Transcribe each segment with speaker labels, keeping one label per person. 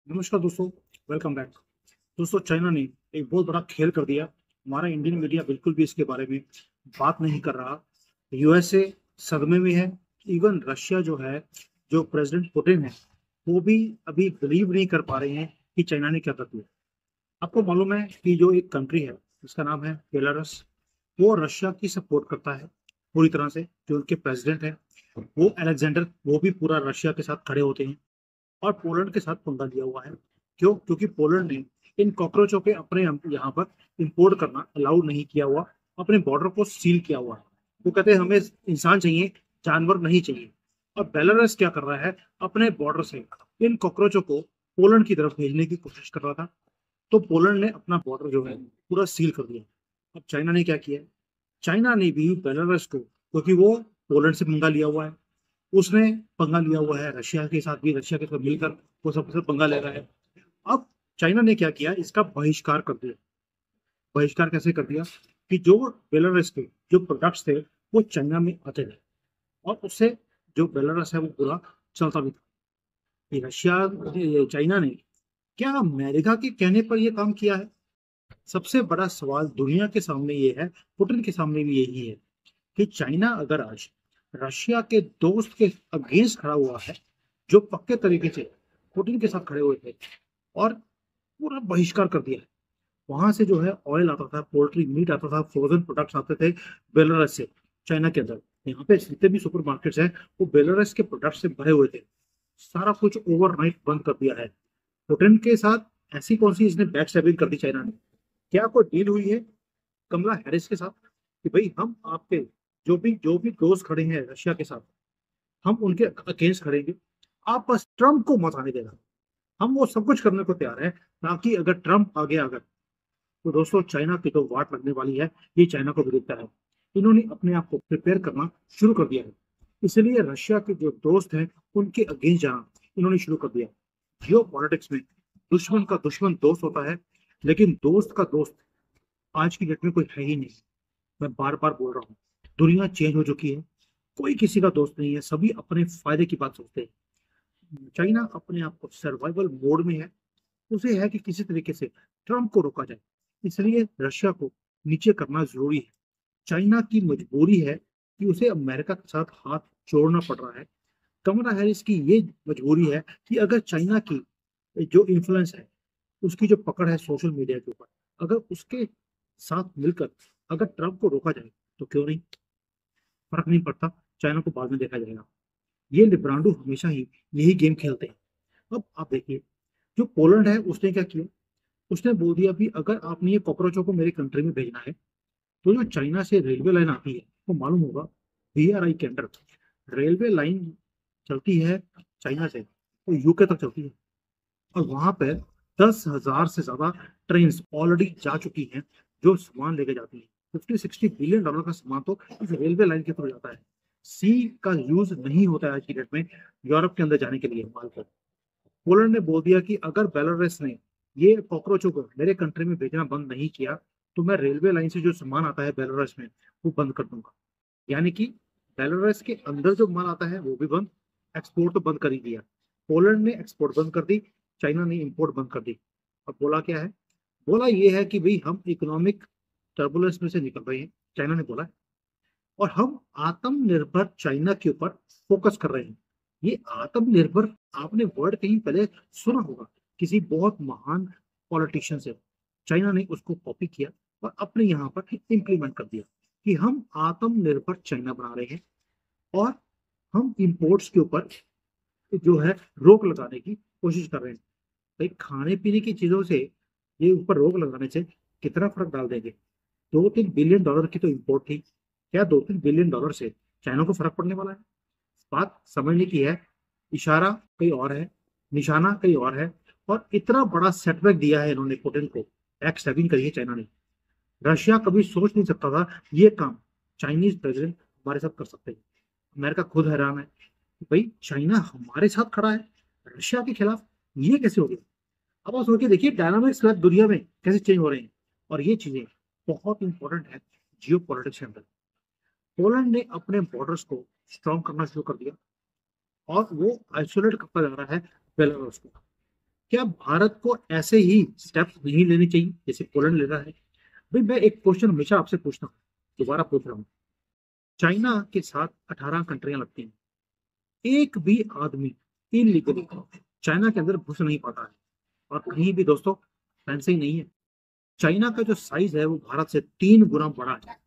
Speaker 1: नमस्कार दोस्तों, welcome back. दोस्तों, चाइना ने एक बहुत बड़ा खेल कर दिया। हमारा इंडियन मीडिया बिल्कुल भी इसके बारे में बात नहीं कर रहा। यूएसए सदमे में है। इवन रशिया जो है, जो प्रेसिडेंट पुतिन है, वो भी अभी बिलीव नहीं कर पा रहे हैं कि चाइना ने क्या कर दिया। आपको मालूम है कि जो एक कंट्री है जिसका नाम है बेलारस, वो रशिया की सपोर्ट करता है पूरी तरह से। जो उनके प्रेसिडेंट है वो अलेक्जेंडर, वो भी पूरा रशिया के साथ खड़े होते हैं और पोलैंड के साथ पंगा लिया हुआ है। क्यों? क्योंकि पोलैंड ने इन कॉकरोचों के अपने यहाँ पर इंपोर्ट करना अलाउ नहीं किया हुआ, अपने बॉर्डर को सील किया हुआ है। वो कहते हैं हमें इंसान चाहिए, जानवर नहीं चाहिए। और बेलारस क्या कर रहा है? अपने बॉर्डर से इन कॉकरोचों को पोलैंड की तरफ भेजने की कोशिश कर रहा था। तो पोलैंड ने अपना बॉर्डर जो है पूरा सील कर दिया। अब चाइना ने क्या किया? चाइना ने भी बेलारस को, क्योंकि वो पोलैंड से पंगा लिया हुआ है, उसने पंगा लिया हुआ है रशिया के साथ भी, रशिया के साथ मिलकर वो सबसे पंगा ले रहा है। अब चाइना ने क्या किया? इसका बहिष्कार कर दिया। बहिष्कार कैसे कर दिया कि जो बेलारस के जो प्रोडक्ट्स थे वो चाइना में आते थे, और उससे जो बेलारस है वो पूरा चलता भी था। ये रशिया, ये चाइना ने क्या अमेरिका के कहने पर यह काम किया है? सबसे बड़ा सवाल दुनिया के सामने ये है, पुतिन के सामने भी यही है कि चाइना अगर आज रशिया के दोस्त के अगेंस्ट खड़ा हुआ है, जो पक्के तरीके से पुतिन के साथ खड़े हुए थे, और पूरा बहिष्कार कर दिया है। वहां से जो है ऑयल आता था, पोल्ट्री मीट आता था, फ्रोजन प्रोडक्ट्स आते थे बेलारस से चाइना के अंदर। यहाँ पे जितने भी सुपर मार्केट्स हैं वो बेलारस के प्रोडक्ट से भरे हुए थे। सारा कुछ ओवरनाइट बंद कर दिया है पुतिन के साथ। ऐसी कौन सी इसने बैक स्टैबिंग कर दी चाइना ने? क्या कोई डील हुई है कमला हैरिस के साथ कि भाई हम आपके जो भी दोस्त खड़े हैं रशिया के साथ, हम उनके अगेंस्ट खड़ेंगे, आप बस ट्रम्प को मत आने देना। हम वो सब कुछ करने को तैयार है, ताकि अगर ट्रम्प आगे अगर, तो दोस्तों चाइना की तो वाट लगने वाली है। ये चाइना को भी दिखता है। इन्होंने अपने आप को प्रिपेयर करना शुरू कर दिया है। इसलिए रशिया के जो दोस्त हैं उनके अगेंस्ट जाना इन्होंने शुरू कर दिया। जियो पॉलिटिक्स में दुश्मन का दुश्मन दोस्त होता है, लेकिन दोस्त का दोस्त आज की डेट में कोई है ही नहीं। मैं बार बार बोल रहा हूँ, दुनिया चेंज हो चुकी है। कोई किसी का दोस्त नहीं है, सभी अपने फायदे की बात सोचते हैं। चाइना अपने आप को सर्वाइवल मोड में है। उसे है कि किसी तरीके से ट्रम्प को रोका जाए, इसलिए रशिया को नीचे करना जरूरी है। चाइना की मजबूरी है कि उसे अमेरिका के साथ हाथ जोड़ना पड़ रहा है। कमला हैरिस की ये मजबूरी है कि अगर चाइना की जो इन्फ्लुएंस है, उसकी जो पकड़ है सोशल मीडिया के ऊपर, अगर उसके साथ मिलकर अगर ट्रम्प को रोका जाए तो क्यों नहीं? फर्क नहीं पड़ता, चाइना को बाद में देखा जाएगा। ये लिब्रांडो हमेशा ही यही गेम खेलते हैं। अब आप देखिए, जो पोलैंड है उसने क्या किया? उसने बोल दिया भी अगर आपने ये कॉकरोचों को मेरी कंट्री में भेजना है, तो जो चाइना से रेलवे लाइन आती है, वो मालूम होगा बीआरआई के अंडर रेलवे लाइन चलती है चाइना से, तो यूके तक चलती है। और वहां पर 10,000 से ज्यादा ट्रेन ऑलरेडी जा चुकी हैं, जो सामान लेके जाती है। 50-60 बिलियन डॉलर का सामान तो इस रेलवे लाइन के थ्रू जाता है। सी का यूज नहीं होता है आज की डेट में यूरोप के अंदर जाने के लिए माल को। पोलैंड ने बोल दिया कि अगर बेलारूस ने ये कॉकरोचों को मेरे कंट्री में भेजना बंद नहीं किया, तो मैं रेलवे लाइन से जो सामान आता है बेलारूस में वो बंद कर दूंगा। यानी कि बेलारूस के अंदर जो माल आता है वो भी बंद, एक्सपोर्ट तो बंद कर ही दिया। पोलैंड ने एक्सपोर्ट बंद कर दी, चाइना ने इंपोर्ट बंद कर दी। अब बोला क्या है? बोला ये है कि भाई हम इकोनॉमिक टर्बुलेंस में से निकल रहे हैं, चाइना ने बोला, और हम आत्मनिर्भर चाइना के ऊपर फोकस कर रहे हैं। ये आत्मनिर्भर, आपने वर्ड कहीं पहले सुना होगा किसी बहुत महान पॉलिटिशियन से। चाइना ने उसको कॉपी किया और अपने यहाँ पर इंप्लीमेंट कर दिया कि हम आत्मनिर्भर चाइना बना रहे हैं, और हम इंपोर्ट्स के ऊपर जो है रोक लगाने की कोशिश कर रहे हैं। भाई खाने पीने की चीजों से ये ऊपर रोक लगाने से कितना फर्क डाल देंगे? 2-3 बिलियन डॉलर की तो इम्पोर्ट थी, क्या 2-3 बिलियन डॉलर से चाइना को फर्क पड़ने वाला है? बात समझने की है। इशारा कहीं और है, निशाना कहीं और है। और इतना बड़ा सेटबैक दिया है इन्होंने पुतिन को, बैक स्टैबिंग करी है चाइना ने। रशिया कभी सोच नहीं सकता था ये काम चाइनीज प्रेसिडेंट हमारे साथ कर सकते हैं। अमेरिका खुद हैरान है कि भाई चाइना हमारे साथ खड़ा है रशिया के खिलाफ, ये कैसे हो गया? अब आप सोच के देखिए डायनामिक्स दुनिया में कैसे चेंज हो रहे हैं। और ये चीजें बहुत इंपॉर्टेंट है जियो पॉलिटिक्स के अंदर। पोलैंड ने अपने बॉर्डर्स को स्ट्रॉन्ग करना शुरू कर दिया, और वो आइसोलेट करता जा रहा है बेलारूस को। क्या भारत को ऐसे ही स्टेप्स नहीं लेने चाहिए जैसे पोलैंड ले रहा है? भाई मैं एक क्वेश्चन हमेशा आपसे पूछता हूँ, दोबारा पूछ रहा हूँ। चाइना के साथ 18 कंट्रियां लगती हैं, एक भी आदमी इलीगली चाइना के अंदर घुस नहीं पाता है। और कहीं भी दोस्तों फैंसी नहीं है, चाइना का जो साइज है वो भारत से 3 गुना बड़ा है,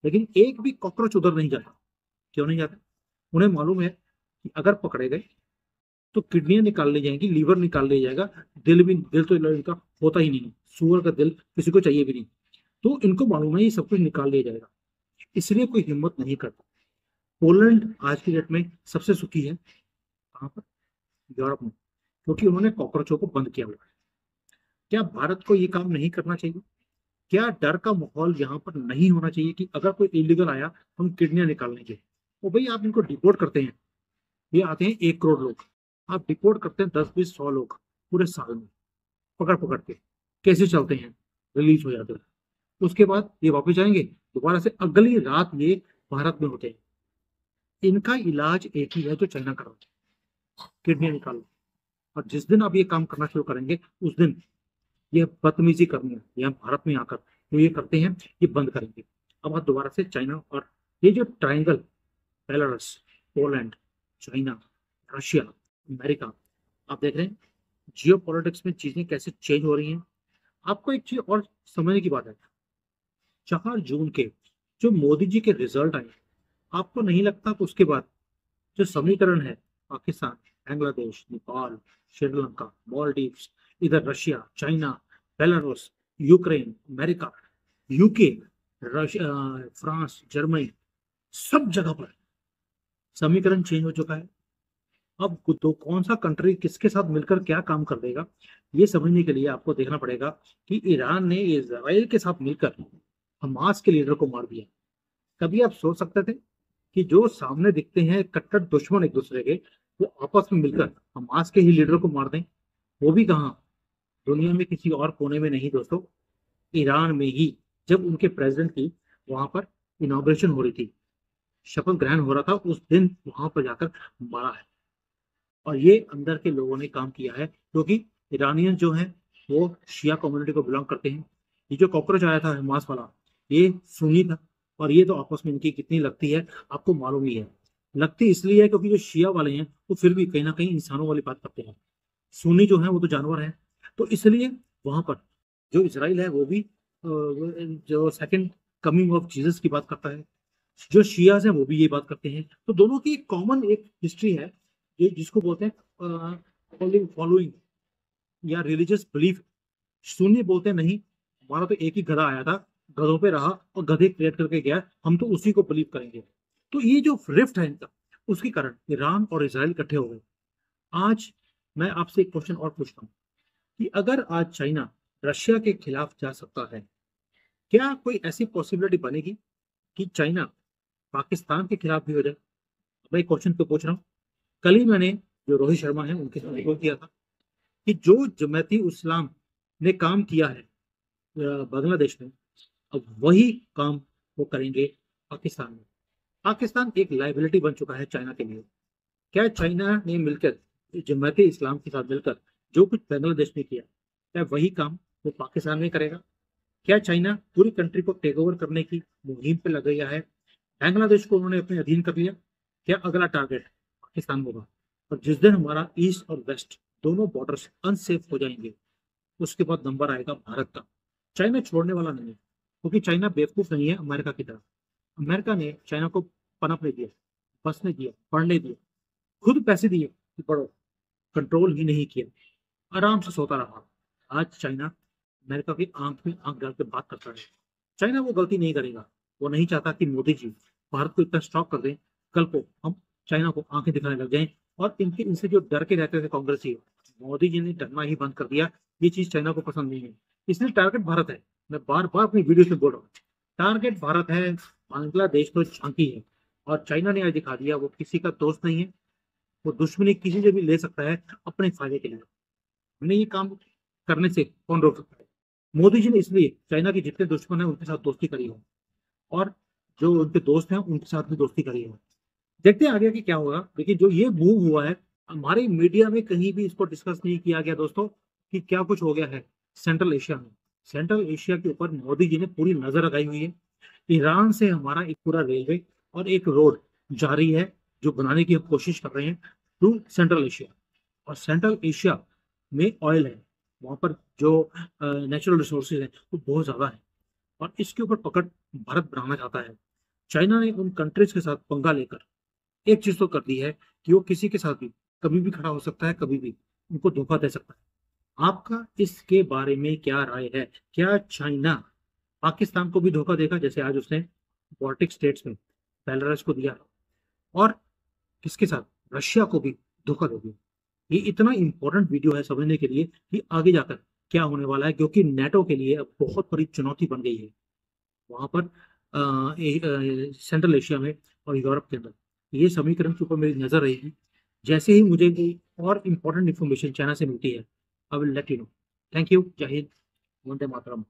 Speaker 1: लेकिन एक भी कॉकरोच उधर नहीं जाता। क्यों नहीं जाता? उन्हें मालूम है कि अगर पकड़े गए तो किडनियां निकाल ली जाएंगी, लीवर निकाल लिया जाएगा, दिल तो इनका होता ही नहीं है, सुअर का दिल किसी को चाहिए भी नहीं। तो इनको मालूम है ये सब कुछ निकाल लिया जाएगा, इसलिए कोई हिम्मत नहीं करता। पोलैंड आज की डेट में सबसे सुखी है, कहाँ पर? यूरोप में, क्योंकि उन्होंने कॉकरोचों को बंद किया हुआ है। क्या भारत को ये काम नहीं करना चाहिए? क्या डर का माहौल यहाँ पर नहीं होना चाहिए कि अगर कोई इलीगल आया हम किडनियां निकाल लेंगे? तो भाई आप इनको डिपोर्ट करते हैं, ये आते हैं 1 करोड़ लोग, आप डिपोर्ट करते हैं 10 20 100 लोग पूरे साल में, पकड़ पकड़ के कैसे चलते हैं, रिलीज हो जाते हैं। उसके बाद ये वापस जाएंगे, दोबारा से अगली रात ये भारत में होते हैं। इनका इलाज एक ही है जो चाइना कर रहा है, किडनी निकालो। और जिस दिन आप ये काम करना शुरू करेंगे उस दिन ये बदतमीजी करनी है यहाँ भारत में आकर तो ये करते हैं, ये बंद करेंगे। अब आप दोबारा से चाइना और ये जो triangle, Belarus, Poland, China, Russia, America, आप देख रहे हैं जियो पॉलिटिक्स में चीजें कैसे चेंज हो रही हैं। आपको एक चीज और समझने की बात है, 4 जून के जो मोदी जी के रिजल्ट आए, आपको नहीं लगता कि उसके बाद जो समीकरण है, पाकिस्तान, बांग्लादेश, नेपाल, श्रीलंका, मालदीव्स, इधर Russia, China, Belarus, Ukraine, America, UK, France, Germany, सब जगह पर समीकरण चेंज हो चुका है। अब तो कौन सा कंट्री किसके साथ मिलकर क्या काम कर देगा, ये समझने के लिए आपको देखना पड़ेगा कि ईरान ने इजराइल के साथ मिलकर हमास के लीडर को मार दिया। कभी आप सोच सकते थे कि जो सामने दिखते हैं कट्टर दुश्मन एक दूसरे के, वो आपस में मिलकर हमास के ही लीडर को मार दें? वो भी कहाँ, दुनिया में किसी और कोने में नहीं दोस्तों, ईरान में ही। जब उनके प्रेसिडेंट की वहां पर इनॉग्रेशन हो रही थी, शपथ ग्रहण हो रहा था, उस दिन वहां पर जाकर मारा है। और ये अंदर के लोगों ने काम किया है, क्योंकि ईरानियन जो है वो शिया कम्युनिटी को बिलोंग करते हैं। ये जो कॉकरोच आया था हमास वाला, ये सुन्नी था। और ये तो आपस में इनकी कितनी लगती है आपको मालूम ही है। लगती इसलिए है क्योंकि जो शिया वाले हैं वो फिर भी कहीं ना कहीं इंसानों वाली बात करते हैं, सुन्नी जो है वो तो जानवर है। तो इसलिए वहां पर जो इसराइल है वो भी जो सेकंड कमिंग ऑफ जीसस की बात करता है, जो शियाज हैं वो भी ये बात करते हैं। तो दोनों की कॉमन एक हिस्ट्री है, ये जिसको बोलते हैं फॉलोइंग या रिलीजियस बिलीफ। सुन्नी बोलते हैं नहीं, हमारा तो एक ही गधा आया था, गधों पे रहा और गधे क्रिएट करके गया, हम तो उसी को बिलीव करेंगे। तो ये जो रिफ्ट है इनका, उसके कारण ईरान और इसराइल इकट्ठे हो गए। आज मैं आपसे एक क्वेश्चन और पूछता हूँ कि अगर आज चाइना रशिया के खिलाफ जा सकता है, क्या कोई ऐसी पॉसिबिलिटी बनेगी कि चाइना पाकिस्तान के खिलाफ भी हो जाए? मैं क्वेश्चन पे पूछ रहा हूँ। कल ही मैंने जो रोहित शर्मा है उनके साथ रिकॉर्ड किया था कि जो जमाती इस्लाम ने काम किया है बांग्लादेश में, अब वही काम वो करेंगे पाकिस्तान में। पाकिस्तान एक लाइबिलिटी बन चुका है चाइना के लिए। क्या चाइना ने मिलकर जमाती इस्लाम के साथ मिलकर जो कुछ बांग्लादेश में किया, क्या वही काम वो पाकिस्तान में करेगा? क्या चाइना पूरी कंट्री को टेक ओवर करने की मुहिम पे लग गया है? बांग्लादेश को उन्होंने अपने अधीन कर लिया, क्या अगला टारगेट पाकिस्तान होगा? और जिस दिन हमारा ईस्ट और वेस्ट दोनों बॉर्डर्स अनसेफ हो जाएंगे, उसके बाद नंबर आएगा भारत का। चाइना छोड़ने वाला नहीं है, क्योंकि चाइना बेवकूफ नहीं है अमेरिका की तरह। अमेरिका ने चाइना को पनपने दिया, बसने दिया, पढ़ने दिया, खुद पैसे दिए कि पढ़ो, कंट्रोल ही नहीं किया, आराम से सोता रहा। आज चाइना अमेरिका की आंख में आंख डाल के बात करता है। चाइना वो गलती नहीं करेगा, वो नहीं चाहता कि मोदी जी भारत को इतना स्टॉप कर दें, कल को हम चाइना को आंखें दिखाने लग जाएं। और इनके इनसे जो डर के रहते थे कांग्रेसी, मोदी जी ने डरना ही बंद कर दिया। ये चीज चाइना को पसंद नहीं है, इसलिए टारगेट भारत है। मैं बार बार अपनी वीडियो में बोल रहा हूँ, टारगेट भारत है। बांग्लादेश तो झांकी है, और चाइना ने आज दिखा दिया वो किसी का दोस्त नहीं है, वो दुश्मनी किसी से भी ले सकता है अपने फायदे के लिए। हमने ये काम करने से कौन रोक सकता है? मोदी जी ने इसलिए चाइना के जितने दुश्मन है उनके साथ दोस्ती करी है, और जो उनके दोस्त हैं उनके साथ भी दोस्ती करी है। देखते हैं आगे कि क्या होगा, लेकिन जो ये मूव हुआ है हमारे मीडिया में कहीं भी इसको डिस्कस नहीं किया गया दोस्तों कि क्या कुछ हो गया है सेंट्रल एशिया में। सेंट्रल एशिया के ऊपर मोदी जी ने पूरी नजर लगाई हुई है। ईरान से हमारा एक पूरा रेलवे और एक रोड जारी है जो बनाने की हम कोशिश कर रहे हैं टू सेंट्रल एशिया। और सेंट्रल एशिया में ऑयल है, वहां पर जो नेचुरल रिसोर्सेज है वो बहुत ज्यादा है, और इसके ऊपर पकड़ भारत बनाना चाहता है। चाइना ने उन कंट्रीज के साथ पंगा लेकर एक चीज तो कर दी है कि वो किसी के साथ भी कभी भी खड़ा हो सकता है, कभी भी उनको धोखा दे सकता है। आपका इसके बारे में क्या राय है? क्या चाइना पाकिस्तान को भी धोखा देगा जैसे आज उसने बाल्टिक स्टेट्स में बेलारूस को दिया, और किसके साथ रशिया को भी धोखा दे दिया? ये इतना इंपॉर्टेंट वीडियो है समझने के लिए कि आगे जाकर क्या होने वाला है, क्योंकि नेटो के लिए अब बहुत बड़ी चुनौती बन गई है वहां पर सेंट्रल एशिया में और यूरोप के अंदर। ये समीकरण के ऊपर मेरी नजर रहेगी। जैसे ही मुझे कोई और इम्पोर्टेंट इन्फॉर्मेशन चाइना से मिलती है, I will let you know. Thank you. जय हिंद। वंदे मातरम।